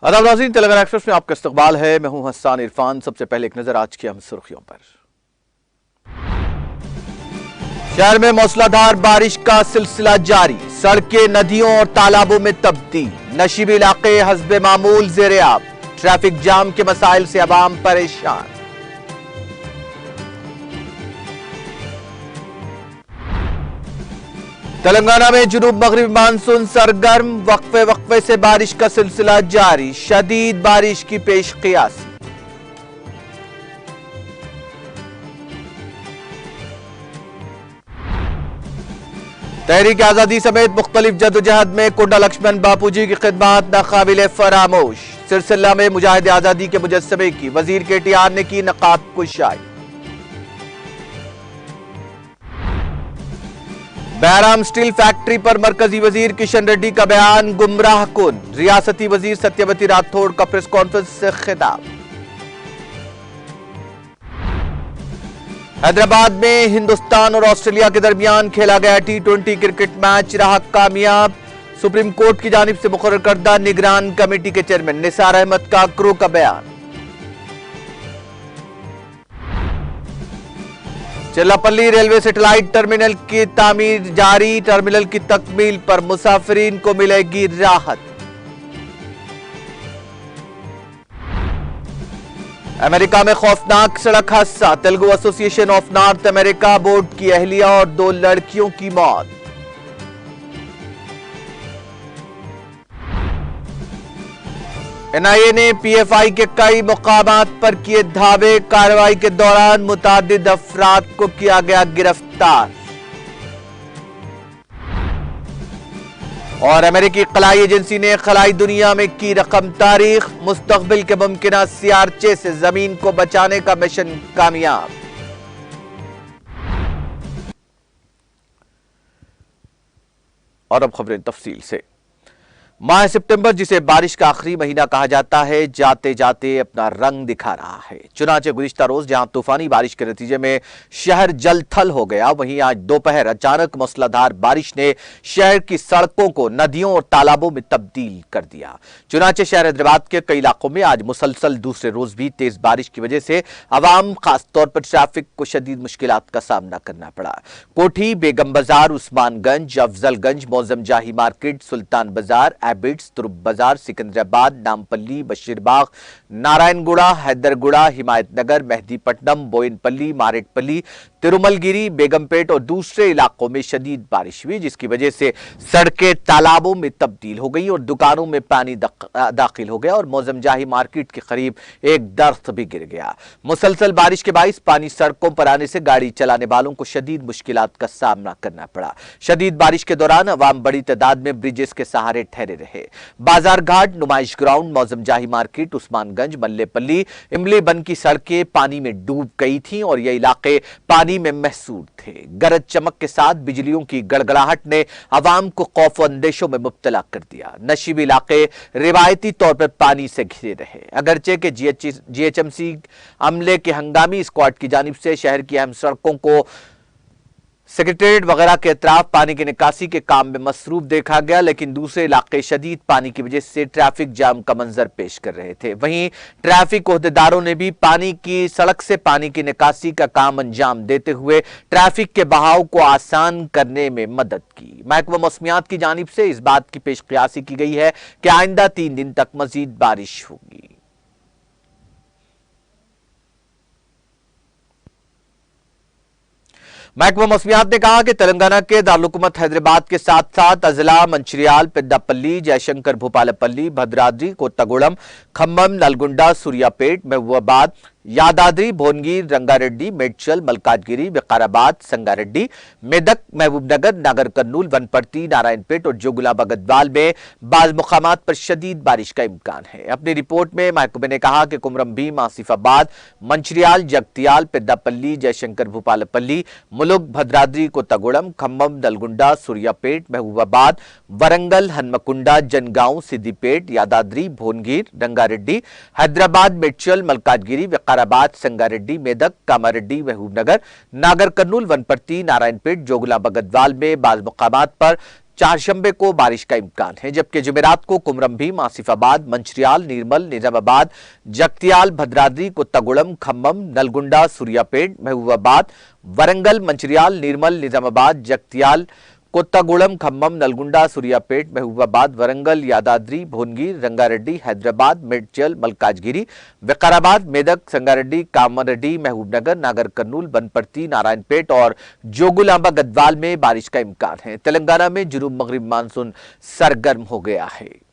आदाब नाज़रीन, तेलंगाना एक्सप्रेस में आपका इस्तकबाल है। मैं हूं हसन इरफान। सबसे पहले एक नजर आज की अहम सुर्खियों पर। शहर में मूसलाधार बारिश का सिलसिला जारी, सड़कें नदियों और तालाबों में तब्दील, नशीबी इलाके हस्बे मामूल ज़ेर-ए-आब, ट्रैफिक जाम के मसाइल से अवाम परेशान। तेलंगाना में जुनूब मगरिबी मानसून सरगर्म, वक्फे वक्फे से बारिश का सिलसिला जारी, शदीद बारिश की पेश क़ियासी। तहरीक आजादी समेत मुख्तलिफ जदोजहद में कुंडा लक्ष्मण बापूजी की खिदमत नाकाबिले फरामोश। सिलसिला में मुजाहिद आजादी के मुजस्समे की वजीर KTR ने की नकाब कुशाई। बहराम स्टील फैक्ट्री पर मरकजी वजीर किशन रेड्डी का बयान गुमराह कुन, रियासती वजीर सत्यवती राठौड़ का प्रेस कॉन्फ्रेंस से खिताब। हैदराबाद में हिंदुस्तान और ऑस्ट्रेलिया के दरमियान खेला गया T20 क्रिकेट मैच रहा कामयाब। सुप्रीम कोर्ट की जानिब से मुकर्रर करदा निगरान कमेटी के चेयरमैन निसार अहमद काकरो का बयान। चिल्लापल्ली रेलवे सैटेलाइट टर्मिनल की तामीर जारी, टर्मिनल की तकमील पर मुसाफिरीन को मिलेगी राहत। अमेरिका में खौफनाक सड़क हादसा, Telugu association of north America board की अहलिया और 2 लड़कियों की मौत। NIA ने PFI के कई मुकामात पर किए धावे, कार्रवाई के दौरान मुतादिद अफराद को किया गया गिरफ्तार। और अमेरिकी खलाई एजेंसी ने खलाई दुनिया में की रकम तारीख, मुस्तकबिल के मुमकिना सियारचे से जमीन को बचाने का मिशन कामयाब। और अब खबरें तफसील से। माह सितंबर, जिसे बारिश का आखिरी महीना कहा जाता है, जाते जाते अपना रंग दिखा रहा है। चुनांचे गुज़िश्ता रोज जहां तूफानी बारिश के नतीजे में शहर जल थल हो गया, वहीं आज दोपहर अचानक मूसलाधार बारिश ने शहर की सड़कों को नदियों और तालाबों में तब्दील कर दिया। चुनांचे शहर हैदराबाद के कई इलाकों में आज मुसलसल दूसरे रोज भी तेज बारिश की वजह से अवाम, खासतौर पर ट्रैफिक को शदीद मुश्किलात का सामना करना पड़ा। कोठी, बेगम बाजार, उस्मानगंज, अफजलगंज, मौजम जाही मार्केट, सुल्तान बाजार, एबिट्स, तुरुब बाजार, सिकंदराबाद, नामपल्ली, बशीरबाग, नारायणगुड़ा, हैदरगुड़ा, हिमायतनगर, मेहदीपट्टनम, बोयनपल्ली, मारेटपल्ली, तिरुमलगिरी, बेगमपेट और दूसरे इलाकों में शदीद बारिश हुई, जिसकी वजह से सड़कें तालाबों में तब्दील हो गई और दुकानों में पानी दाखिल हो गया और मौजम जाही मार्केट के करीब एक दरख्त भी गिर गया। मुसलसल बारिश के बाइस पानी सड़कों पर आने से गाड़ी चलाने वालों को शदीद मुश्किलात का सामना करना पड़ा। शदीद बारिश के दौरान अवाम बड़ी तादाद में ब्रिजेस के सहारे ठहरे रहे। बाजार घाट, नुमाइश ग्राउंड, मौजम जाही मार्केट, उस्मानगंज, मल्लेपल्ली, इमली बन की सड़कें पानी में डूब गई थीं और ये इलाके पानी में महसूर थे। गरज चमक के साथ बिजलियों की गड़गड़ाहट ने अवाम को खौफ और अंदेशों में मुब्तला कर दिया। नशीबी इलाके रिवायती तौर पर पानी से घिरे रहे, अगरचे के GHMC अमले के हंगामी स्क्वाड की जानिब से शहर की अहम सड़कों को, सेक्रेटेरिएट वगैरह के अतराफ पानी की निकासी के काम में मसरूफ देखा गया, लेकिन दूसरे इलाके शदीद पानी की वजह से ट्रैफिक जाम का मंजर पेश कर रहे थे। वहीं ट्रैफिक ओहदेदारों ने भी पानी की सड़क से पानी की निकासी का काम अंजाम देते हुए ट्रैफिक के बहाव को आसान करने में मदद की। महकमा मौसमियात की जानिब से इस बात की पेशकयासी की गई है कि आइंदा 3 दिन तक मजीद बारिश होगी। महकमा मौसमियात ने कहा कि तेलंगाना के दारुलहुकूमत हैदराबाद के साथ साथ अजला, मंचिरियाल, पेद्दापल्ली, जयशंकर, भूपालपल्ली, भद्राद्री, कोत्तागुड़म, खम्मम, नलगुंडा, सूर्यापेट, महबूबाबाद, यादाद्री, भोनगिर, रंगारेड्डी, मेडचल, मलकाजगिरी, विकाराबाद, संगारेड्डी, मेदक, महबूबनगर, नागर कर्नूल, वनपर्ती, नारायणपेट और जोगुलाबा गढ़वाल में बाज़ मुकामात पर शदीद बारिश का इम्कान है। अपनी रिपोर्ट में महकमे ने कहा कि कुमरम भीम, आसिफाबाद, मंचिरियाल, जगतियाल, पेद्दापल्ली, जयशंकर, भूपालपल्ली, मुलुग, भद्राद्री, कोत्तागुड़म, खम्मम, नलगुंडा, सूर्यापेट, महबूबाबाद, वरंगल, हनमकुंडा, जनगांव, सिद्दीपेट, यादाद्री, भोनगिर, रंगारेड्डी, हैदराबाद, मेडचल, मलकाजगिरी, विकाराबाद, संगारेड्डी, मेदक, कामारेड्डी, महबूबनगर, नागर कर्नूल, वनपर्ती, नारायणपेट, जोगुलाबा गढ़वाल में बाज़ मुकामात पर चारशंबे को बारिश का इम्कान है, जबकि जुमेरात को कुमरम भीम, आसिफाबाद, मंचिरियाल, निर्मल, निजामाबाद, जगतियाल, भद्राद्री, कुत्तागुड़म, खम्मम, नलगुंडा, सूर्यापेट, महबूबाबाद, वरंगल, मंचिरियाल, निर्मल, निजामाबाद, जगतियाल, कोत्तागुड़म, खम्मम, नलगुंडा, सूर्यापेट, महबूबाबाद, वरंगल, यादाद्री, भुवनगिर, रंगारेड्डी, हैदराबाद, मेडचल, मलकाजगिरी, विकाराबाद, मेदक, संगारेड्डी, कामारेड्डी, महबूबनगर, नागर कर्नूल, बनपट्टी, नारायणपेट और जोगुलांबा गढ़वाल में बारिश का इम्कान है। तेलंगाना में जुनूब मगरिब मानसून सरगर्म हो गया है।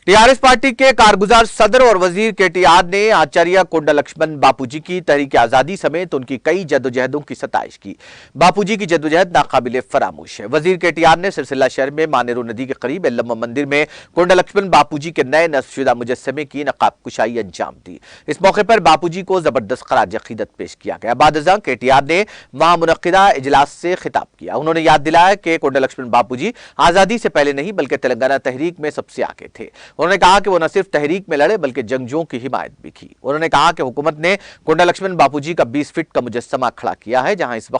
टीआरएस पार्टी के कारगुजार सदर और वजीर केटीआर ने आचार्य कोंडा लक्ष्मण बापूजी की तहरीक आजादी समेत उनकी कई जद्दोजहदों की सताइश की। बापूजी की जद्दोजहद नाकाबिले फरामोश है। वजीर केटीआर ने सिलसिला शहर में मानेरू नदी के करीब एल्लम्मा मंदिर में कोंडा लक्ष्मण बापूजी के नए नस्बशुदा मुजस्समे की नकाब कुशाई अंजाम दी। इस मौके पर बापूजी को जबरदस्त खराज अकीदत पेश किया गया। बादशाह केटीआर ने वहां मुनक्किदा इजलास से खिताब किया। उन्होंने याद दिलाया कि कोंडा लक्ष्मण बापूजी आजादी से पहले नहीं बल्कि तेलंगाना तहरीक में सबसे आगे थे। उन्होंने कहा कि वो न सिर्फ तहरीक में लड़े बल्कि जंगजुओं की हिमायत भी की। उन्होंने कहा कि हुकूमत ने कोंडा लक्ष्मण बापूजी का 20 फीट का मुजस्समा खड़ा किया है, जहां उस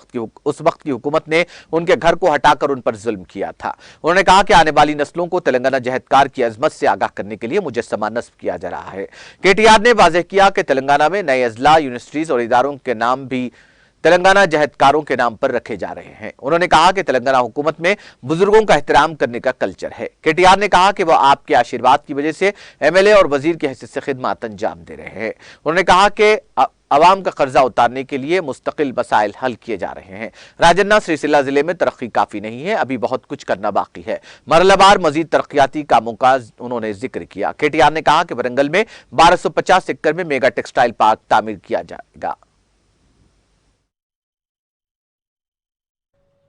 वक्त की हुकूमत ने उनके घर को हटाकर उन पर जुल्म किया था। उन्होंने कहा कि आने वाली नस्लों को तेलंगाना जहदकार की अजमत से आगाह करने के लिए मुजस्समा नस्ब किया जा रहा है। केटीआर ने वाज़ेह किया कि तेलंगाना में नए अजला, यूनिवर्सिटीज और इदारों के नाम भी तेलंगाना जहदकारों के नाम पर रखे जा रहे हैं। उन्होंने कहा कि तेलंगाना हुकूमत में बुजुर्गों का एहतराम करने का कल्चर है। केटीआर ने कहा कि वह आपके आशीर्वाद की वजह से एमएलए और वजीर की हैसियत से खिदमत अंजाम दे रहे हैं। उन्होंने कहा कि अवाम का कर्जा उतारने के लिए मुस्तकिल मसाइल हल किए जा रहे हैं। राजन्ना सिरसिल्ला जिले में तरक्की काफी नहीं है, अभी बहुत कुछ करना बाकी है। मरहलावार मजीद तरक्याती कामों का उन्होंने जिक्र किया। केटीआर ने कहा कि वरंगल में 1250 एकड़ में मेगा टेक्सटाइल पार्क तामीर किया जाएगा।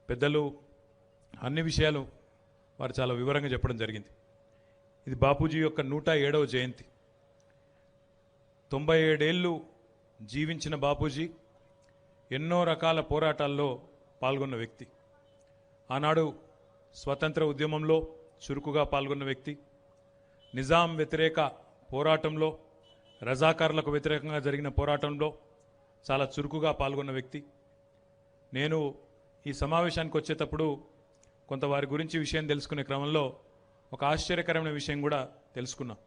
పెద్దలు అన్ని విషయాలు వారు చాలా వివరంగా చెప్పడం జరిగింది. ఇది బాపూజీ యొక్క 107వ జయంతి. 97 ఏళ్ళు జీవించిన బాపూజీ ఎన్నో రకాల పోరాటాల్లో పాల్గొన్న వ్యక్తి. ఆనాడు స్వతంత్ర ఉద్యమంలో చురుకుగా పాల్గొన్న వ్యక్తి. నిజాం వ్యతిరేక పోరాటంలో, రజాకార్లకు వ్యతిరేకంగా జరిగిన పోరాటంలో చాలా చురుకుగా పాల్గొన్న వ్యక్తి. నేను ఈ సమావేశానికి వచ్చేటప్పుడు కొంత వారి గురించి విషయం తెలుసుకునే క్రమంలో ఒక ఆశ్చర్యకరమైన విషయం కూడా తెలుసుకున్నాం.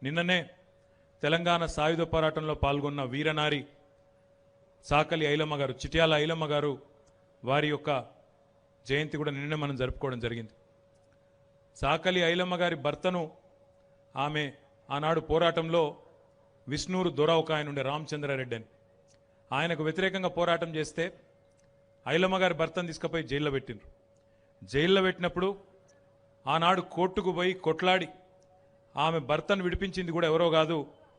నిన్ననే తెలంగాణ సాయుధ పోరాటంలో పాల్గొన్న వీరనారి సాకలి ఐలమ్మ గారు, చిట్యాల ఐలమ్మ గారు, వారి యొక్క జయంతి కూడా నిన్నే మనం జరుపుకోవడం జరిగింది. సాకలి ఐలమ్మ గారి భర్తను ఆమె ఆనాడు పోరాటంలో విష్ణూరు దొర ఒక ఆయన ఉండే రామచంద్రారెడ్డి అని, ఆయనకు వ్యతిరేకంగా పోరాటం చేస్తే ఐలమ్మ గారి భర్తను తీసుకుపోయి జైల్లో పెట్టిండ్రు. జైల్లో పెట్టినప్పుడు ఆనాడు కోర్టుకు పోయి కొట్లాడి ఆమె భర్తను విడిపించింది కూడా ఎవరో కాదు,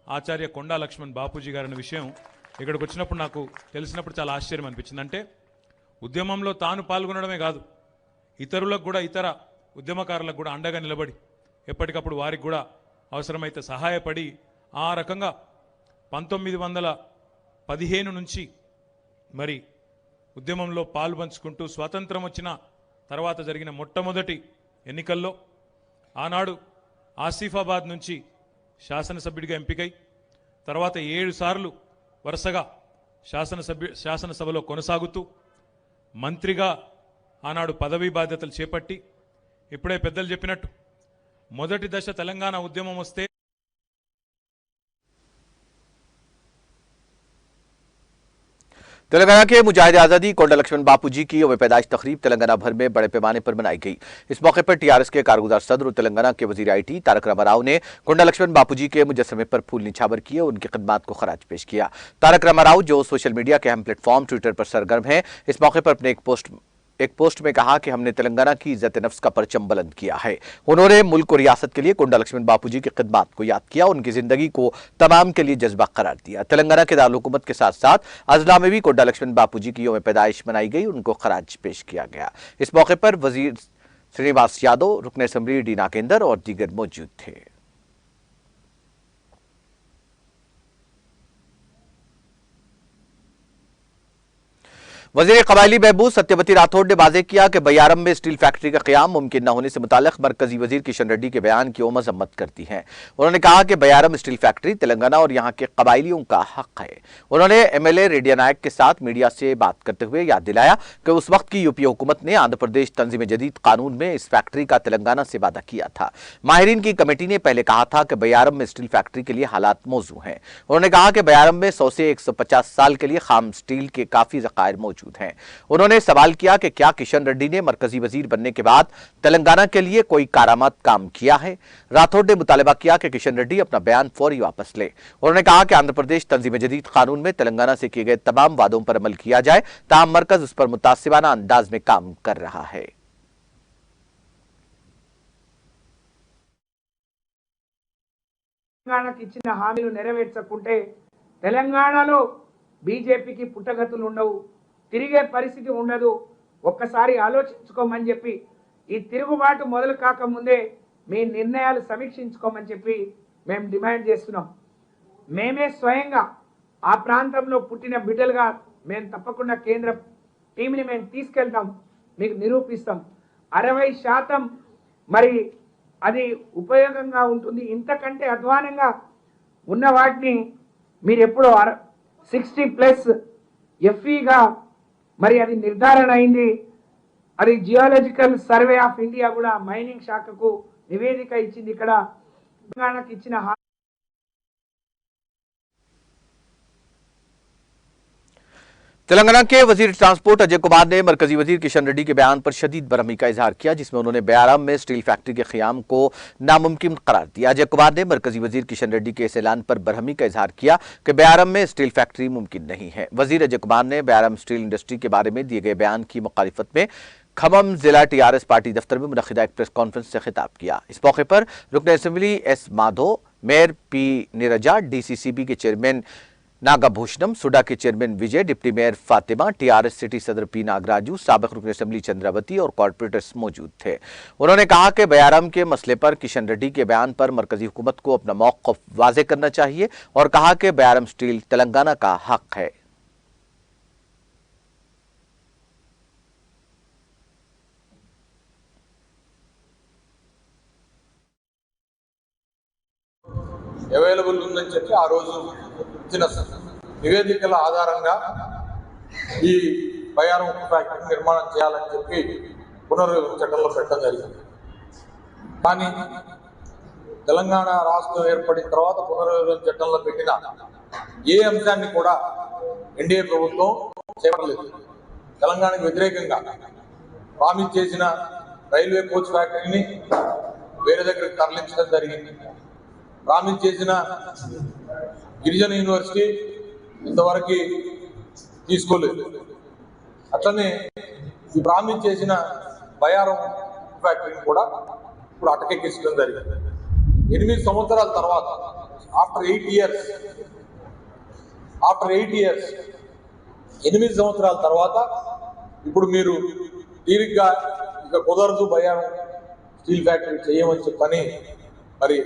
ఆచార్య కొండా లక్ష్మణ్ బాపూజీ గారన్న విషయం ఇక్కడికి వచ్చినప్పుడు నాకు తెలిసినప్పుడు చాలా ఆశ్చర్యం అనిపించింది. అంటే ఉద్యమంలో తాను పాల్గొనడమే కాదు, ఇతరులకు కూడా, ఇతర ఉద్యమకారులకు కూడా అండగా నిలబడి ఎప్పటికప్పుడు వారికి కూడా అవసరమైతే సహాయపడి ఆ రకంగా 1915 నుంచి మరి ఉద్యమంలో పాలు పంచుకుంటూ స్వాతంత్రం వచ్చిన తర్వాత జరిగిన మొట్టమొదటి ఎన్నికల్లో ఆనాడు ఆసిఫాబాద్ నుంచి శాసనసభ్యుడిగా ఎంపికై తర్వాత 7 సార్లు వరుసగా శాసనసభలో కొనసాగుతూ మంత్రిగా ఆనాడు పదవీ బాధ్యతలు చేపట్టి, ఇప్పుడే పెద్దలు చెప్పినట్టు మొదటి దశ తెలంగాణ ఉద్యమం వస్తే तेलंगाना के मुजाहिद आजादी कोंडा लक्ष्मण बापूजी की यौम पैदाइश तकरीब तेलंगाना भर में बड़े पैमाने पर मनाई गई। इस मौके पर टीआरएस के कारगुजार सदर और तेलंगाना के वजीर आईटी तारक रामाराव ने कोंडा लक्ष्मण बापूजी के मुजस्समे पर फूल निछावर किए और उनकी खिदमत को खराज पेश किया। तारक रामाराव, जो सोशल मीडिया के अहम प्लेटफॉर्म ट्विटर पर सरगर्म हैं, इस मौके पर अपने एक पोस्ट में कहा कि हमने तेलंगाना की इज्जत नफ्स का परचम बुलंद किया है। उन्होंने मुल्क और रियासत के लिए कोंडा लक्ष्मण बापूजी की खिदमत को याद किया, उनकी जिंदगी को तमाम के लिए जज्बा करार दिया। तेलंगाना के दारुल हुकूमत के साथ साथ अजला में भी कोंडा लक्ष्मण बापूजी की यौम पैदाइश मनाई गई, उनको खराज पेश किया गया। इस मौके पर वजीर श्रीनिवास यादव, रुकन असम्बली डी नागेंद्र और दीगर मौजूद थे। वजीर कबायली बहबूद सत्यवती राठौड़ ने वाजे किया कि बयारम में स्टील फैक्ट्री का क़याम मुमकिन न होने से मुताल्लिक़ मरकजी वजीर किशन रेड्डी के बयान की मजम्मत करती है। उन्होंने कहा कि बयारम स्टील फैक्ट्री तेलंगाना और यहाँ के कबायलियों का हक है। उन्होंने MLA रेडिया नायक के साथ मीडिया से बात करते हुए याद दिलाया कि उस वक्त की यूपी हुकूमत ने आंध्र प्रदेश तंजीम जदीद कानून में इस फैक्ट्री का तेलंगाना से वादा किया था। माहिरीन की कमेटी ने पहले कहा था कि बयारम में स्टील फैक्ट्री के लिए हालात मौजूद हैं। उन्होंने कहा कि बयारम में 100 से 150 साल के लिए खाम स्टील के काफी ज़खायर मौजूद हैं। उन्होंने सवाल किया कि क्या किशन रेड्डी ने मरकजी वजीर बनने के बाद तेलंगाना के लिए कोई कारामद काम किया है। राठौड़ ने मुतालबा किया कि किशन रेड्डी अपना बयान फौरी वापस ले। उन्होंने कहा कि आंध्र प्रदेश तंजीम जदीद कानून में तेलंगाना से किए गए तमाम वादों पर अमल किया जाए, ताहम मरकज उस पर मुतासिबाना अंदाज में काम कर रहा है। తెలంగాణకి ఇచ్చిన హామీలు నెరవేర్చకుంటే తెలంగాణలో బీజేపీకి పుట్టగతులు ఉండవు, తిరిగే పరిస్థితి ఉండదు. ఒక్కసారి ఆలోచించుకోమని చెప్పి, ఈ తిరుగుబాటు మొదలు కాకముందే మీ నిర్ణయాలు సమీక్షించుకోమని చెప్పి మేము డిమాండ్ చేస్తున్నాం. మేమే స్వయంగా ఆ ప్రాంతంలో పుట్టిన బిడ్డలుగా మేము తప్పకుండా కేంద్ర టీంని మేము తీసుకెళ్తాం, మీకు నిరూపిస్తాం. 60% మరి అది ఉపయోగంగా ఉంటుంది. ఇంతకంటే అధ్వానంగా ఉన్న వాటిని మీరు ఎప్పుడో 60+ FEగా మరి అది నిర్ధారణ అయింది. అది జియోలాజికల్ సర్వే ఆఫ్ ఇండియా కూడా మైనింగ్ శాఖకు నివేదిక ఇచ్చింది. ఇక్కడ తెలంగాణకు ఇచ్చిన तेलंगाना के वजीर ट्रांसपोर्ट अजय कुमार ने मरकजी वजीर किशन रेड्डी के बयान पर शदीद बरहमी का इजहार किया, जिसमें उन्होंने बयारम में स्टील फैक्ट्री के क़याम को नामुमकिन करार दिया। अजय कुमार ने मरकजी वजीर किशन रेड्डी के इस ऐलान पर बरहमी का इजहार किया कि बयारम में स्टील फैक्ट्री मुमकिन नहीं है। वजीर अजय कुमार ने बयारम स्टील इंडस्ट्री के बारे में दिए गए बयान की मुखालिफत में खम्मम जिला TRS पार्टी दफ्तर में मुनक़िदा एक प्रेस कॉन्फ्रेंस से खिताब किया। इस मौके पर रुकन assembly S Madho, mayor P Neeraja, DCCB के चेयरमैन नागाभूषणम, सुडा के chairman Vijay, deputy mayor Fatima, TRS city सदर P नागराजू, साबिक रुकन असेंबली चंद्रावती और कॉर्पोरेटर्स मौजूद थे। उन्होंने कहा कि बयारम के मसले पर किशन रेड्डी के बयान पर मरकजी हुकूमत को अपना मौक़िफ़ वाज़े करना चाहिए और कहा कि बयारम स्टील तेलंगाना का हक है। అవైలబుల్ ఉందని చెప్పి ఆ రోజు ఇచ్చిన నివేదికల ఆధారంగా ఈ బయారం ఫ్యాక్టరీ నిర్మాణం చేయాలని చెప్పి పునర్విభజన చట్టంలో పెట్టడం జరిగింది. కానీ తెలంగాణ రాష్ట్రం ఏర్పడిన తర్వాత పునర్విభజన చట్టంలో పెట్టిన ఏ అంశాన్ని కూడా ఎన్డీఏ ప్రభుత్వం చేపట్టలేదు. తెలంగాణకు వ్యతిరేకంగా ప్రామిస్ చేసిన రైల్వే కోచ్ ఫ్యాక్టరీని వేరే దగ్గరికి తరలించడం జరిగింది. ప్రామిస్ చేసిన గిరిజన యూనివర్సిటీ ఇంతవరకు తీసుకోలేదు. అట్లనే ఈ ప్రామిస్ చేసిన బయారం ఫ్యాక్టరీని కూడా ఇప్పుడు అటకెక్కించడం జరిగింది. 8 సంవత్సరాల తర్వాత ఆఫ్టర్ 8 ఇయర్స్ 8 సంవత్సరాల తర్వాత ఇప్పుడు మీరు తీరిగ్గా ఇక కుదరదు బయారం స్టీల్ ఫ్యాక్టరీ చేయమని చెప్పని మరి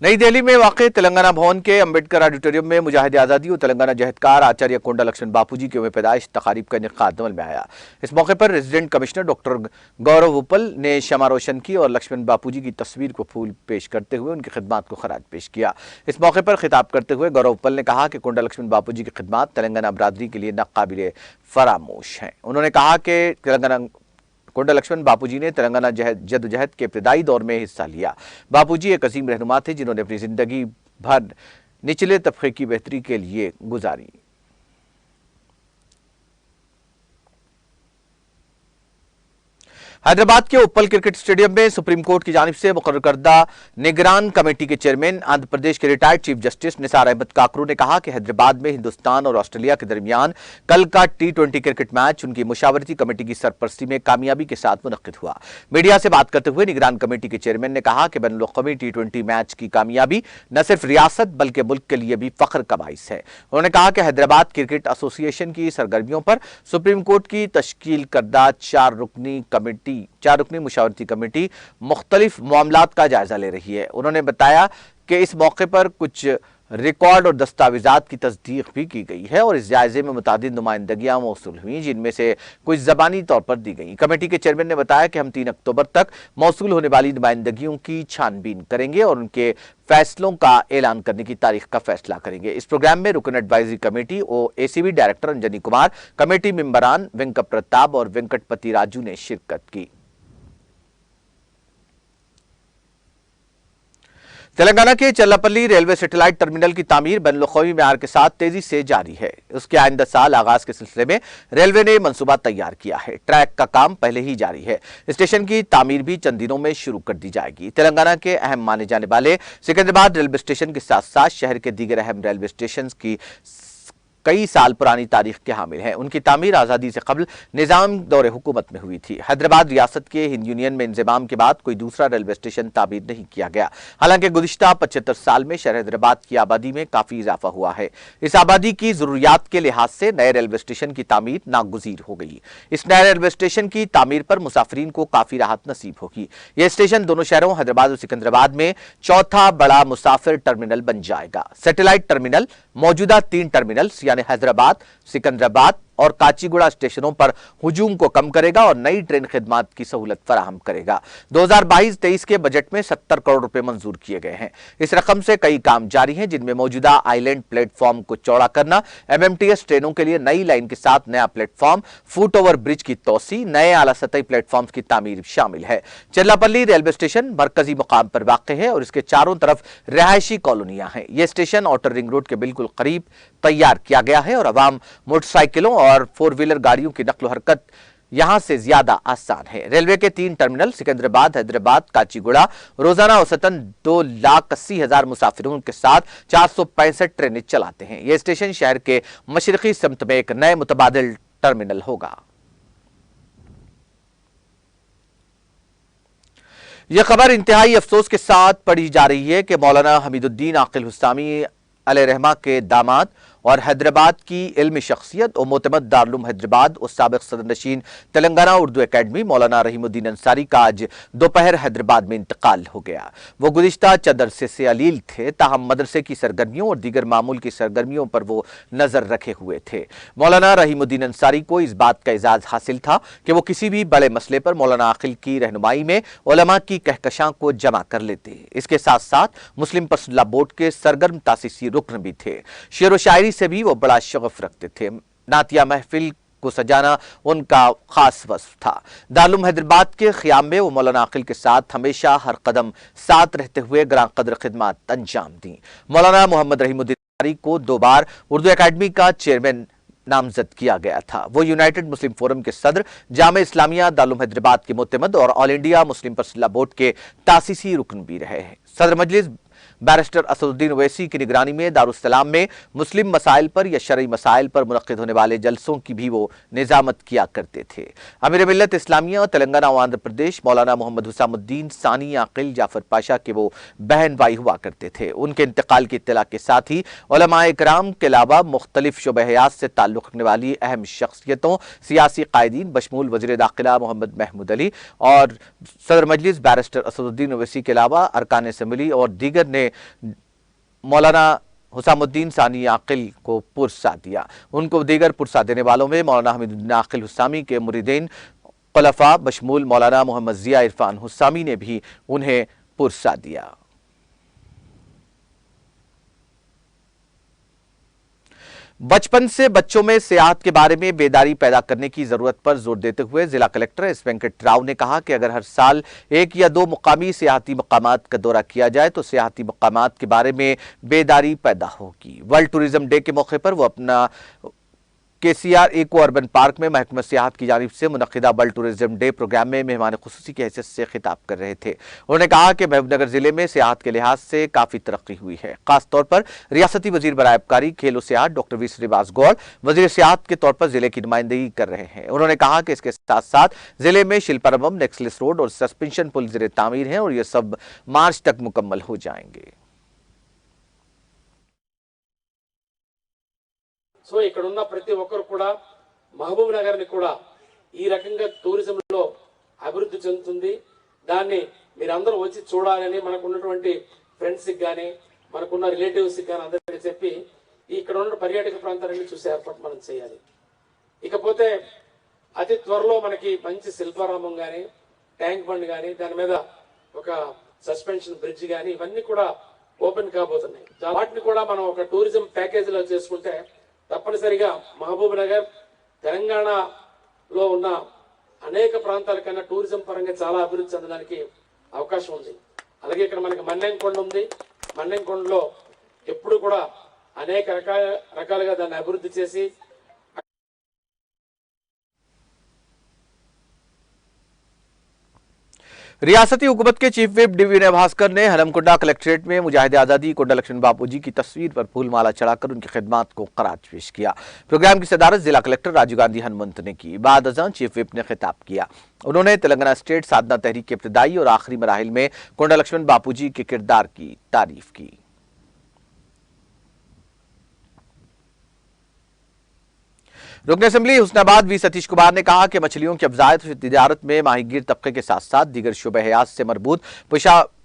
नई दिल्ली में वाक़ तेलंगाना भवन के अम्बेडकर ऑडिटोरियम में मुजाहिद आज़ादी और तेलंगाना जहदकार आचार्य कोंडा लक्ष्मण बापूजी की पैदाइश तकारीब का इनेकाद अमल में आया। इस मौके पर रेजिडेंट कमिश्नर डॉक्टर गौरव उपल ने शमा रोशन की और लक्ष्मण बापूजी की तस्वीर को फूल पेश करते हुए उनकी खिदमात को खराज पेश किया। इस मौके पर खिताब करते हुए गौरव उपल ने कहा कि कोंडा लक्ष्मण बापूजी की खिदमात तेलंगाना बरादरी के लिए नाकाबिले फरामोश हैं। उन्होंने कहा कि कोंडा लक्ष्मण बापूजी ने तेलंगाना जद्दोजहद के इब्तदाई दौर में हिस्सा लिया। बापूजी एक अजीम रहनुमा थे जिन्होंने अपनी जिंदगी भर निचले तबके की बेहतरी के लिए गुजारी। हैदराबाद के उप्पल क्रिकेट स्टेडियम में सुप्रीम कोर्ट की जानिब से मुकर्रर करदा निगरान कमेटी के चेयरमैन आंध्र प्रदेश के retired chief justice Nisar Ahmed Kakru ने कहा कि हैदराबाद में हिंदुस्तान और ऑस्ट्रेलिया के दरमियान कल का T20 क्रिकेट मैच उनकी मुशावरती कमेटी की सरपरस्ती में कामयाबी के साथ मुनक्किद हुआ। मीडिया से बात करते हुए निगरान कमेटी के चेयरमैन ने कहा कि बैनुल-अक़वामी T20 मैच की कामयाबी न सिर्फ रियासत बल्कि मुल्क के लिए भी फख्र का बाइस है। उन्होंने कहा कि हैदराबाद क्रिकेट एसोसिएशन की सरगर्मियों पर सुप्रीम कोर्ट की तश्कील करदा 4 रुकनी मुशावरती कमेटी मुख्तलिफ मामलात का जायजा ले रही है। उन्होंने बताया कि इस मौके पर कुछ रिकॉर्ड और दस्तावेजात की तस्दीक भी की गई है और इस जायजे में मुतादिद नुमाइंदगियां मौसूल हुई, जिनमें से कुछ ज़बानी तौर पर दी गई। कमेटी के चेयरमैन ने बताया कि हम 3 अक्टूबर तक मौसूल होने वाली नुमाइंदगियों की छानबीन करेंगे और उनके फैसलों का ऐलान करने की तारीख का फैसला करेंगे। इस प्रोग्राम में रुकन एडवाइजरी कमेटी और ACB director Anjani Kumar, committee मेंबरान वेंकट प्रताप और वेंकटपति राजू ने शिरकत की। तेलंगाना के चल्लापल्ली रेलवे सैटेलाइट टर्मिनल की तामीर बैनुल-अक़वामी मेयार के साथ तेजी से जारी है। उसके आइंदा साल आगाज के सिलसिले में रेलवे ने मंसूबा तैयार किया है। ट्रैक का काम पहले ही जारी है। स्टेशन की तामीर भी चंद दिनों में शुरू कर दी जाएगी। तेलंगाना के अहम माने जाने वाले सिकंदराबाद रेलवे स्टेशन के साथ साथ शहर के दीगर अहम रेलवे स्टेशन की कई साल पुरानी तारीख के हामिल हैं। उनकी तामीर आज़ादी से कबल निज़ाम दौरे हुकूमत में हुई थी। हैदराबाद रियासत के हिंद यूनियन में इंज़माम के बाद कोई दूसरा रेलवे स्टेशन तामीर नहीं किया गया। हालांकि गुज़िश्ता 75 साल में शहर हैदराबाद की आबादी में काफ़ी इजाफा हुआ है। इस आबादी की ज़रूरियात के लिहाज से नए रेलवे स्टेशन की तामीर नागुज़ीर हो गई। इस नए रेलवे स्टेशन की तामीर पर मुसाफिरीन को काफ़ी राहत नसीब होगी। यह स्टेशन दोनों शहरों हैदराबाद और सिकंदराबाद में चौथा बड़ा मुसाफिर टर्मिनल बन जाएगा। सैटेलाइट टर्मिनल मौजूदा 3 टर्मिनल यानी हैदराबाद, सिकंदराबाद और काचीगुड़ा स्टेशनों पर हुजूम को कम करेगा और नई ट्रेन खिदमात की सहूलत फराहम करेगा। 2022-23 के बजट में 70 करोड़ रुपए मंजूर किए गए हैं। इस रकम से कई काम जारी हैं, जिनमें मौजूदा आइलैंड प्लेटफॉर्म को चौड़ा करना, एमएमटीएस ट्रेनों के लिए नई लाइन के साथ नया प्लेटफॉर्म, फुट ओवर ब्रिज की तोसी, नए आला सतही प्लेटफॉर्म की तामीर शामिल है। चल्लापल्ली रेलवे स्टेशन मरकजी मुकाम पर वाक़ है और इसके चारों तरफ रिहायशी कॉलोनियां हैं। यह स्टेशन आउटर रिंग रोड के बिल्कुल करीब तैयार किया गया है और अवाम मोटरसाइकिलों और 4 व्हीलर गाड़ियों की नक्ल हरकत यहां से ज्यादा आसान है। रेलवे के 3 टर्मिनल सिकंदराबाद, हैदराबाद, काचीगुड़ा रोजाना औसतन 2,80,000 मुसाफिरों के साथ 465 ट्रेनें चलाते हैं। यह स्टेशन शहर के मशरकी सिमत में एक नए मुतबादिल टर्मिनल होगा। यह खबर इंतहाई अफसोस के साथ पढ़ी जा रही है कि मौलाना हमीदुद्दीन आकिल हुस्सामी अलैहिर्रहमा के दामाद और हैदराबाद की इल्मी शख्सियत और मोतमद दारुल हैदराबाद और साबिक सदर नशीन तेलंगाना उर्दू एकेडमी मौलाना रहीमुद्दीन अंसारी का आज दोपहर हैदराबाद में इंतकाल हो गया। वो गुज़िश्ता चंद अरसे से अलील थे, ताहम मदरसे की सरगर्मियों और दीगर मामूल की सरगर्मियों पर वो नजर रखे हुए थे। मौलाना रहीमुद्दीन अंसारी को इस बात का एजाज हासिल था कि वो किसी भी बड़े मसले पर मौलाना आकिल की रहनुमाई में उलमा की कहकशां को जमा कर लेते। इसके साथ साथ मुस्लिम पर्सनल बोर्ड के सरगर्म तासीसी रुकन भी थे। शेर व शायरी से भी वो बड़ा शगफ रखते थे। नातिया महफिल को सजाना उनका खास वस्फ था। दारुल हैदराबाद के क़याम में वो मौलाना आकिल के साथ हमेशा हर कदम साथ रहते हुए ग्रां कदर खिदमत अंजाम दी। मौलाना मोहम्मद रहीमुद्दीन अंसारी को 2 बार उर्दू एकेडमी का चेयरमैन नामजद किया गया था। वो यूनाइटेड मुस्लिम फोरम के सदर, जामे इस्लामिया दारुल हैदराबाद के मुतमद और all India Muslim personal board के तासीसी रुकन भी रहे हैं। सदर मजलिस बैरिस्टर असदुद्दीन ओवैसी की निगरानी में दारुस्सलाम में मुस्लिम मसाइल पर या शरई मसाइल पर मुनक्किद होने वाले जलसों की भी वो निजामत किया करते थे। अमीर मिल्लत इस्लामिया तेलंगाना और आंध्र प्रदेश मौलाना मोहम्मद हुसामुद्दीन सानी आकिल जाफर पाशा के वो बहन भाई हुआ करते थे। उनके इंतकाल की इत्तला के साथ ही उलमाए इकराम के अलावा मुख्तलिफ शुबे हयात से ताल्लुक़ रखने वाली अहम शख्सियतों, सियासी कायदीन बशमूल वज़ीर दाखिला मोहम्मद महमूद अली और सदर मजलिस बैरिस्टर असदुद्दीन ओवैसी के अलावा अरकान असम्बली और दीगर ने मौलाना हुसामुद्दीन सानी आकिल को पुरसा दिया। उनको दीगर पुरसा देने वालों में मौलाना हमीदुद्दीन आकिल हुस्सामी के मुरीदीन खुलफा बशमूल मौलाना मोहम्मद जिया इरफान हुस्सामी ने भी उन्हें पुरसा दिया। बचपन से बच्चों में सेहत के बारे में बेदारी पैदा करने की जरूरत पर जोर देते हुए जिला कलेक्टर एस वेंकट राव ने कहा कि अगर हर साल 1 या 2 मुकामी सियाहती मकामात का दौरा किया जाए तो सियाहती मकामात के बारे में बेदारी पैदा होगी। वर्ल्ड टूरिज्म डे के मौके पर वो अपना केसीआर इको अर्बन पार्क में महकमा सियाहत की जानिब से मुनक्किदा वर्ल्ड टूरिज्म डे प्रोग्राम में मेहमान खुसूसी की हैसियत से खिताब कर रहे थे। उन्होंने कहा कि महबूबनगर जिले में सियाहत के लिहाज से काफी तरक्की हुई है। खासतौर पर रियासती वजीर बराए आबकारी खेल और सियाहत डॉक्टर वी श्रीवास गौड़ वजीर सियाहत के तौर पर जिले की नुमाइंदगी कर रहे हैं। उन्होंने कहा कि इसके साथ साथ जिले में शिल्पारंभम, नेक्सलिस रोड और सस्पेंशन पुल ज़ेरे तामीर हैं और ये सब मार्च तक मुकम्मल हो जाएंगे। సో ఇక్కడ ఉన్న ప్రతి ఒక్కరు కూడా మహబూబ్ నగర్ ని కూడా ఈ రకంగా టూరిజం లో అభివృద్ధి చెందుతుంది. దాన్ని మీరందరూ వచ్చి చూడాలని మనకు ఉన్నటువంటి ఫ్రెండ్స్ కి గాని మనకున్న రిలేటివ్స్ కానీ అందరికీ చెప్పి ఇక్కడ ఉన్న పర్యాటక ప్రాంతాలన్నీ చూసే ఏర్పాటు మనం చేయాలి. ఇకపోతే అతి త్వరలో మనకి మంచి శిల్పారామం కానీ, ట్యాంక్ బండ్ కానీ, దాని మీద ఒక సస్పెన్షన్ బ్రిడ్జ్ కానీ ఇవన్నీ కూడా ఓపెన్ కాబోతున్నాయి. వాటిని కూడా మనం ఒక టూరిజం ప్యాకేజీలో చేసుకుంటే తప్పనిసరిగా మహబూబ్ నగర్ తెలంగాణలో ఉన్న అనేక ప్రాంతాల కన్నా టూరిజం పరంగా చాలా అభివృద్ధి చెందడానికి అవకాశం ఉంది. అలాగే ఇక్కడ మనకి మన్నెంకొండ ఉంది. మన్నెంకొండలో ఎప్పుడు కూడా అనేక రకాలుగా దాన్ని అభివృద్ధి చేసి रियासती हुकूमत के चीफ विप डी विनय भास्कर ने हलमकुंडा कलेक्ट्रेट में मुजाहिद आज़ादी कुंडा लक्ष्मण बापूजी की तस्वीर पर फूलमाला चढ़ाकर उनकी खिदमत को खराज पेश किया। प्रोग्राम की सदारत जिला कलेक्टर राजीव गांधी हनुमंत ने की। बाद अज़ां चीफ विप ने खिताब किया। उन्होंने तेलंगाना स्टेट साधना तहरीक के इब्तदाई और आखिरी मराहिल में कुंडा लक्ष्मण बापूजी के किरदार की तारीफ की। रुकन असेंबली हुस्नाबाद वी सतीश कुमार ने कहा कि मछलियों की अफजायश और तिजारत में माहीगीर तबके के साथ साथ दीगर शुबे हयात से मरबूत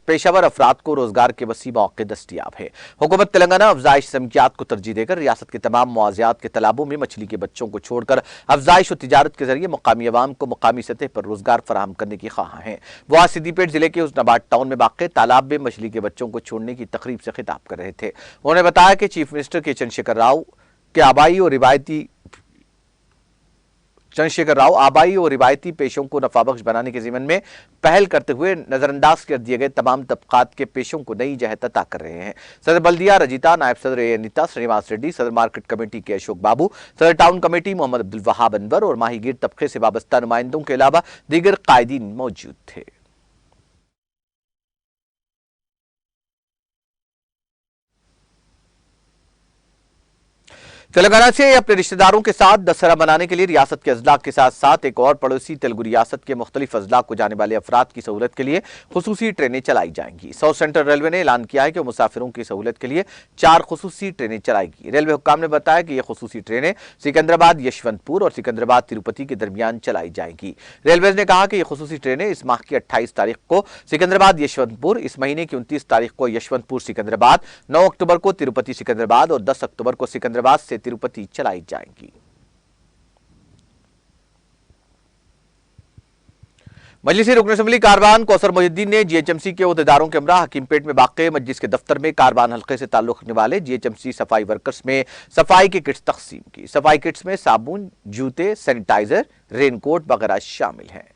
पेशावर अफराद को रोजगार के वसी मौके दस्तियाब है। हुकूमत तेलंगाना अफजाइश समकियात को तरजीह देकर रियासत के तमाम मुआवजात के तालाबों में मछली के बच्चों को छोड़कर अफजाइश और तिजारत के जरिए मुकामी अवाम को मुकामी सतह पर रोजगार फराहम करने की ख्वाह है। वो आज सिद्दीपेट जिले के हुस्नाबाद टाउन में वाक़े तालाब में मछली के बच्चों को छोड़ने की तकरीब से खिताब कर रहे थे। उन्होंने बताया कि चीफ मिनिस्टर के चंद्रशेखर राव आबाई और रिवायती पेशों को नफाबख्श बनाने के ज़िम्मन में पहल करते हुए नजरअंदाज कर दिए गए तमाम तबकात के पेशों को नई जहत अता कर रहे हैं। सदर बल्दिया रजिता, नायब सदर ए अनिता श्रीनिवास रेड्डी, सदर मार्केट कमेटी के अशोक बाबू, सदर टाउन कमेटी मोहम्मद अब्दुल वहाब अनवर और माहीगीर तबके से वाबस्ता नुमाइंदों के अलावा दीगर कायदीन मौजूद थे। तेलंगाना से अपने रिश्तेदारों के साथ दशहरा मनाने के लिए रियासत के अजला के साथ साथ एक और पड़ोसी तेलुगु रियासत के मुख्तलिफ अजला को जाने वाले अफराद की सहूलत के लिए खुसूसी ट्रेनें चलाई जाएंगी। साउथ सेंट्रल रेलवे ने ऐलान किया है कि मुसाफिरों की सहूलत के लिए 4 खुसूसी ट्रेनें चलाएगी। रेलवे हुक्काम ने बताया कि ये खुसूसी ट्रेनें सिकंदराबाद यशवंतपुर और सिकंदराबाद तिरुपति के दरमियान चलाई जाएंगी। रेलवे ने कहा कि ये खुसूसी ट्रेनें इस माह की 28 तारीख को सिकंदराबाद यशवंतपुर, इस महीने की 29 तारीख को यशवंतपुर सिकंदराबाद, 9 अक्टूबर को तिरुपति सिकंदराबाद और 10 अक्टूबर को सिकंदराबाद से तिरुपति चलाई जाएंगी। मजलिसी रुकन असेंबली कारवान कौसर मोहिद्दीन ने जीएचएमसी के ओहदेदारों के हमरा हकीमपेट में वाक़े मजलिस के दफ्तर में कारवान हल्के से ताल्लुक रखने वाले जीएचएमसी सफाई वर्कर्स में सफाई की किट्स तकसीम की। सफाई किट्स में साबुन, जूते, सैनिटाइजर, रेनकोट वगैरह शामिल हैं।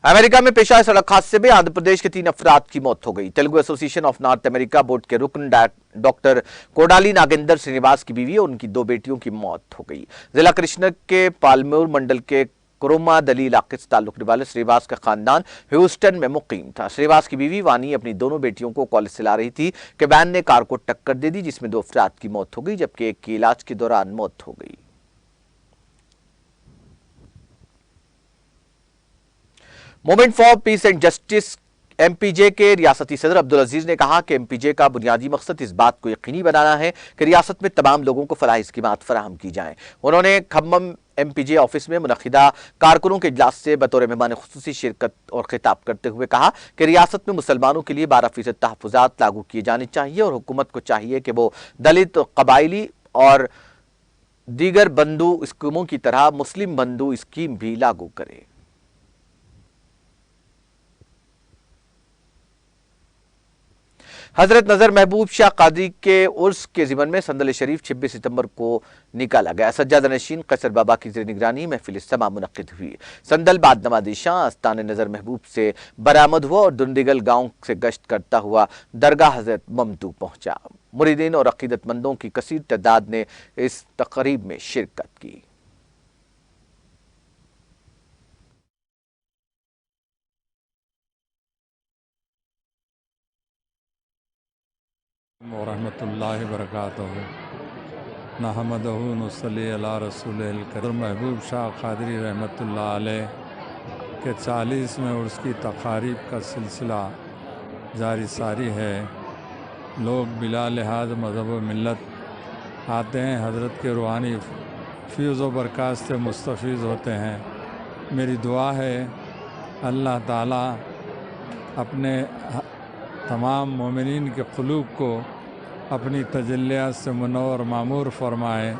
अमेरिका में पेश आए सड़क हादसे में आंध्र प्रदेश के 3 अफराद की मौत हो गई। Telugu association of north America board के रुकन डॉक्टर कोडाली नागेंद्र श्रीनिवास की बीवी और उनकी 2 बेटियों की मौत हो गई। जिला कृष्ण के पालमूर मंडल के कोरोमा दली इलाके से ताल्लुक रखने वाले श्रीवास का खानदान ह्यूस्टन में मुकीम था। श्रीवास की बीवी वानी अपनी दोनों बेटियों को कॉलेज से ला रही थी कि वैन ने कार को टक्कर दे दी, जिसमें 2 अफराद की मौत हो गई जबकि एक की इलाज के दौरान मौत हो गई। Movement for piece and justice MPJ के रियासती सदर अब्दुल अजीज ने कहा कि एमपीजे का बुनियादी मकसद इस बात को यकीनी बनाना है कि रियासत में तमाम लोगों को फलाही स्कीमात फराहम की जाएं। उन्होंने खम्मम एमपीजे ऑफिस में मुनक्किदा कारकुनों के इजलास से बतौर मेहमान खुसूसी शिरकत और खिताब करते हुए कहा कि रियासत में मुसलमानों के लिए 12% तहफ़्फ़ुज़ात लागू किए जाने चाहिए और हुकूमत को चाहिए कि वो दलित, कबायली और दीगर बंधु स्कीमों की तरह मुस्लिम बंधु स्कीम भी लागू करे। हजरत नजर महबूब शाह कादरी के उर्स के ज़िमन में संदल शरीफ 26 सितंबर को निकाला गया। सज्जादा नशीन कैसर बाबा की ज़ेर निगरानी महफिल इज्तिमा मुनक्किद हुई। संदल बाद नमाज़ शाह आस्तान नजर महबूब से बरामद हुआ और दुंडिगल गांव से गश्त करता हुआ दरगाह हजरत ममदू पहुंचा। मुरीदीन और अकीदतमंदों की कसीर तादाद ने इस तकरीब में शिरकत की। वरहमतुल्लाहि वबरकातुहू नहमदहू नुसल्ली अला रसूलिल करीम। महबूब शाह कादरी रहमतुल्लाह अलैह के 40वें उर्स की तकारीब का सिलसिला जारी सारी है। लोग बिला लिहाज मज़हब व मिल्लत आते हैं, हज़रत के रूहानी फ़ैज़ व बरक़ात से मुस्तफ़ीज़ होते हैं। मेरी दुआ है अल्लाह ताला अपने तमाम मोमिनीन के क़ुलूब को अपनी तजल्लियात से मुनव्वर मामूर फरमाए।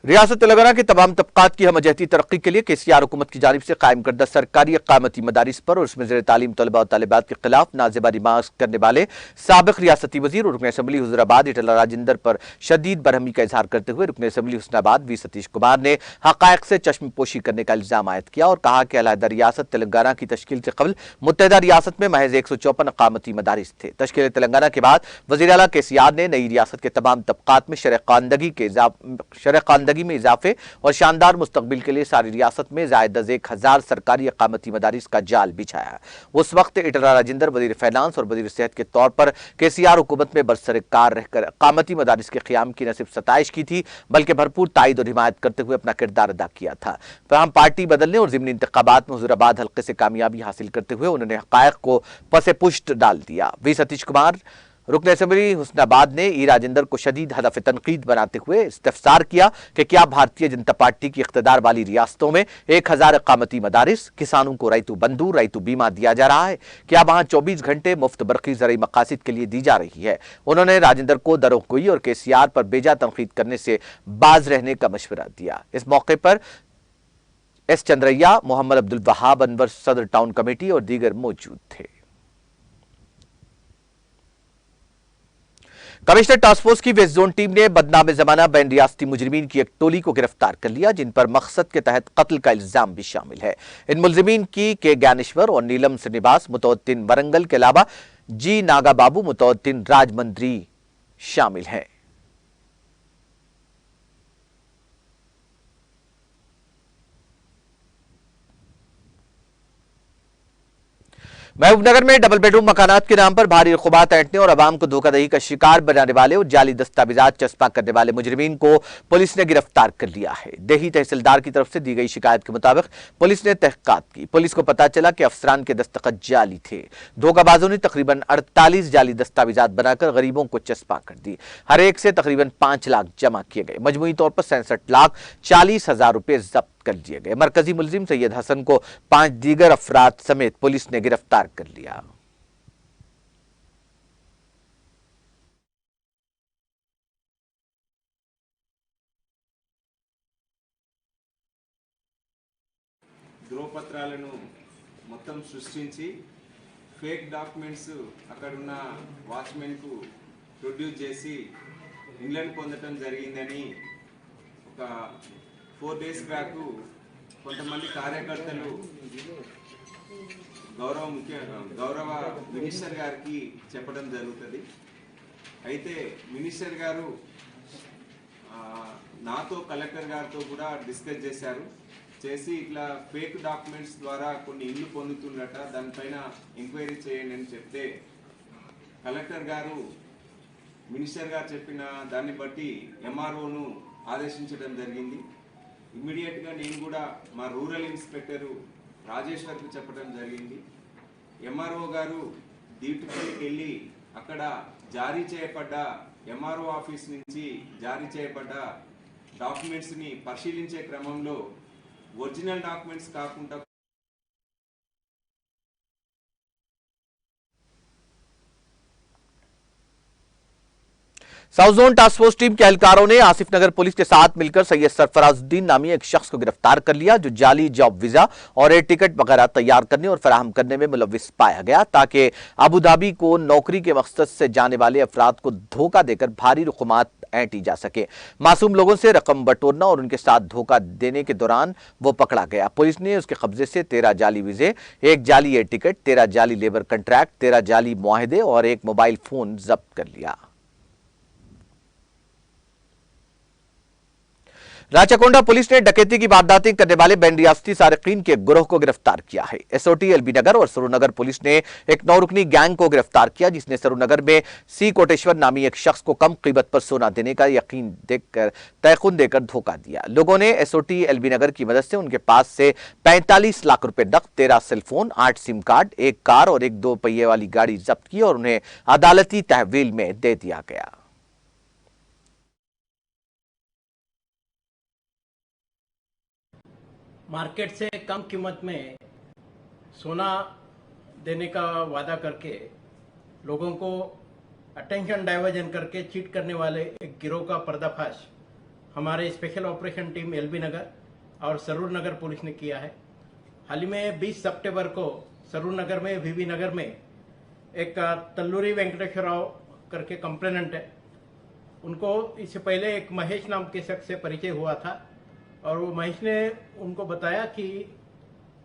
रियासत तेलंगाना के तमाम तबकात की हमजहती तरक्की के लिए केसीआर हुकूमत की जानिब से कायम करदा सरकारी इक़ामती मदारिस पर और उसमें ज़ेर तालीम तलबा और तालिबात के खिलाफ नाज़िबा रिमार्क्स करने वाले साबिक़ रियासती वज़ीर और रुकन असम्बली हुज़ूराबाद इटला राजेंद्र पर शदीद बरहमी का इजहार करते हुए रुकन असम्बली हुस्नाबाद वी सतीश कुमार ने हक़ाइक़ से चश्मपोशी करने का इल्ज़ाम आयद किया और कहा कि अलहदा रियासत तेलंगाना की तश्कील से कबल मुत्तहिदा रियासत में महज 154 इक़ामती मदारिस थे। तश्कील तेलंगाना के बाद वज़ीर आला केसीआर ने नई रियासत के तमाम तबकात में शरह-ए-ख़ानदगी में इजाफे और शानदार मुस्तकबिल के लिए सारी रियासत में ज़ायद 1000 सरकारी इक़ामती मदारिस का जाल बिछाया। उस वक्त इटला राजेंद्र वज़ीर फाइनेंस और वज़ीर सेहत के तौर पर केसीआर हुकूमत में बरसरकार रहकर इक़ामती मदारिस के क़याम की न सिर्फ सताइश की थी बल्कि भरपूर तायद और हिमायत करते हुए अपना किरदार अदा किया था। फिर हम पार्टी बदलने और ज़िमनी इंतखाबात में हुज़ूराबाद हल्के से कामयाबी हासिल करते हुए उन्होंने हक़ाइक़ को पसे पुष्ट डाल दिया। वी सतीश कुमार रुकन असम्बली हुस्नाबाद ने ई राजेंद्र को शदीद हदफ तनकीद बनाते हुए इस्तफसार किया कि क्या भारतीय जनता पार्टी की इख्तदार वाली रियासतों में 1000 इक़ामती मदारिस, किसानों को रैतु बंधु रैतु बीमा दिया जा रहा है? क्या वहां 24 घंटे मुफ्त बरक़ी ज़रई मकासिद के लिए दी जा रही है? उन्होंने राजेंद्र को दरोगोई और केसीआर पर बेजा तनकीद करने से बाज रहने का मशवरा दिया। इस मौके पर एस चंद्रैया, मोहम्मद अब्दुल वहाब अनवर सदर टाउन कमेटी और दीगर मौजूद थे। कमिश्नर टास्क फोर्स की वेस्ट जोन टीम ने बदनाम जमाना बैन रियासती मुजरिमीन की एक टोली को गिरफ्तार कर लिया जिन पर मकसद के तहत कत्ल का इल्जाम भी शामिल है। इन मुलजिमीन की के ज्ञानेश्वर और नीलम श्रीनिवास मुतवत्तिन वरंगल के अलावा जी नागा बाबू मुतवत्तिन राजमंद्री शामिल हैं। महबूबनगर में डबल बेडरूम मकानात के नाम पर भारी रकूबात ऐंठने और अवाम को धोखाधड़ी का शिकार बनाने वाले और जाली दस्तावेजात चस्पा करने वाले मुजरिमीन को पुलिस ने गिरफ्तार कर लिया है। देही तहसीलदार की तरफ से दी गई शिकायत के मुताबिक पुलिस ने तहकीकात की। पुलिस को पता चला कि अफसरान के दस्तखत जाली थे। धोखाबाजों ने तकरीबन 48 जाली दस्तावेजात बनाकर गरीबों को चस्पा कर दी। हर एक से तकरीबन 5 लाख जमा किए गए। मजमूई तौर पर 67,40,000 रुपए जब्त कर लिए गए। मरकजी मुलजिम सैयद हसन को 5 दीगर अफराद समेत पुलिस ने गिरफ्तार कर लिया। ధ్రువపత్రాలను మొత్తం సృష్టించి ఫేక్ డాక్యుమెంట్స్ అక్కడున్న వాచ్మెన్కు ప్రొడ్యూస్ చేసి ఇంగ్లాండ్ పొందడం జరిగిందని ఒక 4 days బ్యాక్ కొంతమంది కార్యకర్తలు గౌరవ మినిస్టర్ గారికి చెప్పడం జరుగుతుంది. అయితే మినిస్టర్ గారు నాతో కలెక్టర్ గారితో కూడా డిస్కస్ చేశారు. చేసి ఇట్లా ఫేక్ డాక్యుమెంట్స్ ద్వారా కొన్ని ఇల్లు పొందుతుండట, దానిపైన ఎంక్వైరీ చేయండి అని చెప్తే కలెక్టర్ గారు మినిస్టర్ గారు చెప్పిన దాన్ని బట్టి ఎంఆర్ఓను ఆదేశించడం జరిగింది. ఇమ్మీడియట్గా నేను కూడా మా రూరల్ ఇన్స్పెక్టరు రాజేశ్వర్కి చెప్పడం జరిగింది. ఎంఆర్ఓ గారు డ్యూటీకి వెళ్ళి అక్కడ జారీ చేయబడ్డ ఎంఆర్ఓ ఆఫీస్ నుంచి జారీ చేయబడ్డ డాక్యుమెంట్స్ని పరిశీలించే క్రమంలో ఒరిజినల్ డాక్యుమెంట్స్ కాకుండా south zone task force team के एहलकारों ने आसिफ नगर पुलिस के साथ मिलकर सैयद सरफराजुद्दीन नामी एक शख्स को गिरफ्तार कर लिया जो जाली जॉब वीजा और एयर टिकट वगैरह तैयार करने और फराहम करने में मुलव्विस पाया गया ताकि अबू धाबी को नौकरी के मकसद से जाने वाले अफराद को धोखा देकर भारी रकूमात ऐंठी जा सके। मासूम लोगों से रकम बटोरना और उनके साथ धोखा देने के दौरान वो पकड़ा गया। पुलिस ने उसके कब्जे से 13 जाली वीजे, 1 जाली एयर टिकट, 13 जाली लेबर कंट्रैक्ट, 13 जाली मुआहदे और 1 मोबाइल फोन जब्त कर लिया। राचाकोंडा पुलिस ने डकैती की वारदातें करने वाले बैन रियासती सारिकीन के गिरोह को गिरफ्तार किया है। एसओटी एलबी नगर और सरूनगर पुलिस ने एक 9 रुकनी गैंग को गिरफ्तार किया जिसने सरूनगर में सी कोटेश्वर नामी एक शख्स को कम कीमत पर सोना देने का तयखुन देकर धोखा दिया। लोगों ने एसओटी एलबी नगर की मदद से उनके पास से 45 लाख रुपए नकद, 13 सेलफोन, 8 सिम कार्ड, 1 कार और 1 2 पहिए वाली गाड़ी जब्त की और उन्हें अदालती तहवील में दे दिया गया। मार्केट से कम कीमत में सोना देने का वादा करके लोगों को अटेंशन डाइवर्जन करके चीट करने वाले एक गिरोह का पर्दाफाश हमारे स्पेशल ऑपरेशन टीम एलबी नगर और सरूर नगर पुलिस ने किया है। हाल ही में 20 सितंबर को सरूर नगर में वीवी नगर में एक तल्लूरी वेंकटेश्वर राव करके कंप्लेनेंट है, उनको इससे पहले एक महेश नाम के शख्स से परिचय हुआ था और वो महेश ने उनको बताया कि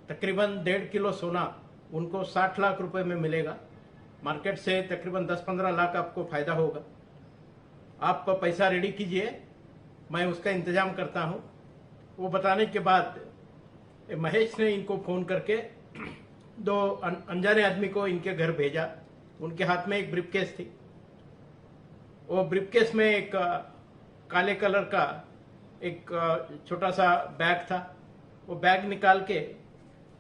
तकरीबन 1.5 किलो सोना उनको 60 लाख रुपए में मिलेगा, मार्केट से तकरीबन 10-15 लाख आपको फायदा होगा, आप पैसा रेडी कीजिए, मैं उसका इंतजाम करता हूँ। वो बताने के बाद महेश ने इनको फ़ोन करके 2 अनजाने आदमी को इनके घर भेजा। उनके हाथ में एक ब्रीफकेस थी, वो ब्रीफकेस में एक काले कलर का एक छोटा सा बैग था। वो बैग निकाल के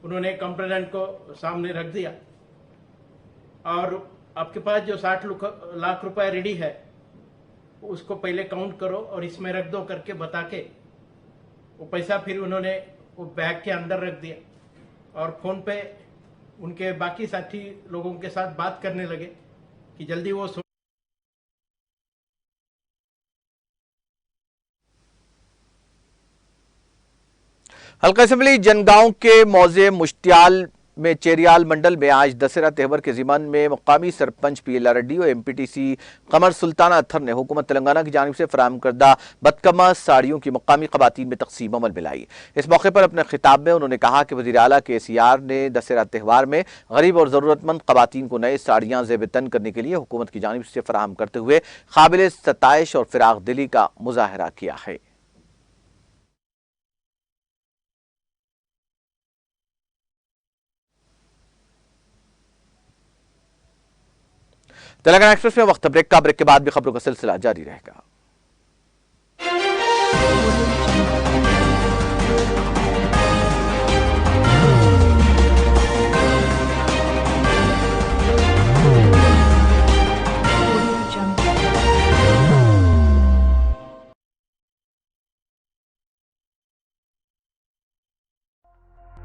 उन्होंने कंप्लेनेंट को सामने रख दिया और आपके पास जो 60 लाख रुपए रेडी है उसको पहले काउंट करो और इसमें रख दो करके बता के वो पैसा फिर उन्होंने वो बैग के अंदर रख दिया और फोन पे उनके बाकी साथी लोगों के साथ बात करने लगे कि जल्दी वो हल्का असेंबली जनगांव के मौजे मुश्तियाल में चेरियाल मंडल में आज दशहरा त्यौहार के ज़िमन में मुकामी सरपंच पीएलआर रेड्डी और एमपीटीसी कमर सुल्ताना अत्थर ने हुकूमत तेलंगाना की जानिब से फराहम करदा बदकमा साड़ियों की मुकामी ख़वातीन में तकसीम अमल में लाई। इस मौके पर अपने खिताब में उन्होंने कहा कि वज़ीर आला KCR ने दशहरा त्यौहार में गरीब और ज़रूरतमंद ख़वातीन को नए साड़ियाँ ज़ेब-ए-तन करने के लिए हुकूमत की जानिब से फराहम करते हुए काबिल सताइश और फिराक दिली का मुजाहरा किया है। तेलंगाना एक्सप्रेस में वक्त ब्रेक के बाद भी खबरों का सिलसिला जारी रहेगा।